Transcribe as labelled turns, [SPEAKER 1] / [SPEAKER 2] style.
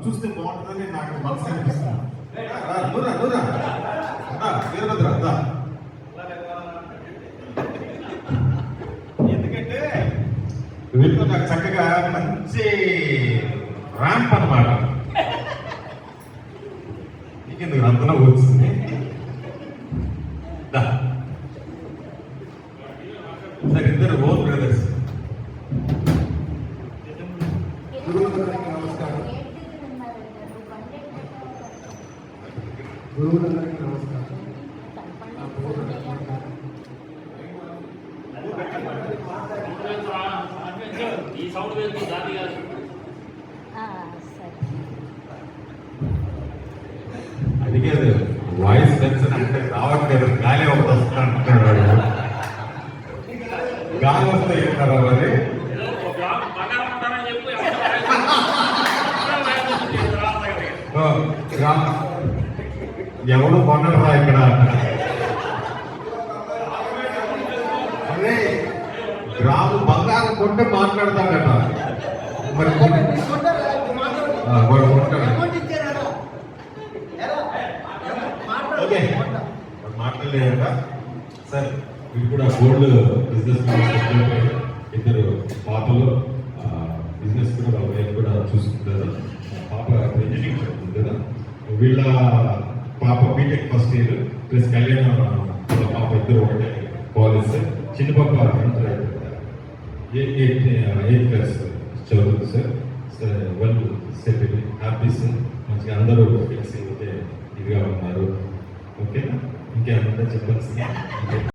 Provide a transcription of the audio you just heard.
[SPEAKER 1] చూస్తే బాగుంటుందని నాకు మనసు అనిపిస్తుంది. వీరభద్ర ఎందుకంటే వీళ్ళతో నాకు చక్కగా మంచి ర్యాంప్ అన్నమాట. నీకెందుకు అంతలో వచ్చింది సార్, ఇద్దరు ఓన్ బ్రదర్స్.
[SPEAKER 2] నమస్కారం. గురువులందరికీ నమస్కారం.
[SPEAKER 3] ఈ సౌండ్ వేసి దాని కాదు.
[SPEAKER 1] అడిగేది వాయిస్ టెన్షన్ అంటే రావట్లేదు, గాలి ఒకటి వస్తుంది అంటున్నాడు. గాలి వస్తే ఏమన్నారా మరి? ఎవరు కొనరా ఇక్కడ? అదే గ్రాము బంగారం కొంటే మాట్లాడతాడట. మరి వాడు కొంటాడు. ఓకే, మాట్లాడలేదట సార్. ఇది కూడా గోల్డ్ బిజినెస్ ఇద్దరు పాపలు బిజినెస్ కూడా వాళ్ళ వైఫ్ కూడా చూసుకుంటారు. పాప ఇంజనీరింగ్ చదువుతుంది కదా, వీళ్ళ పాప బీటెక్ ఫస్ట్ ఇయర్ ప్లస్ కళ్యాణ వాళ్ళ పాప ఇద్దరు ఒకటే కాలేజ్. చిన్న పాప ఎయిత్ క్లాస్ చదువుతుంది sir. Well settle, happy sir. మంచిగా అందరూ ఫిక్స్ అయితే ఇదిగా ఉన్నారు. ఓకేనా? ఇంకేమన్నా చెప్పాల్సింది?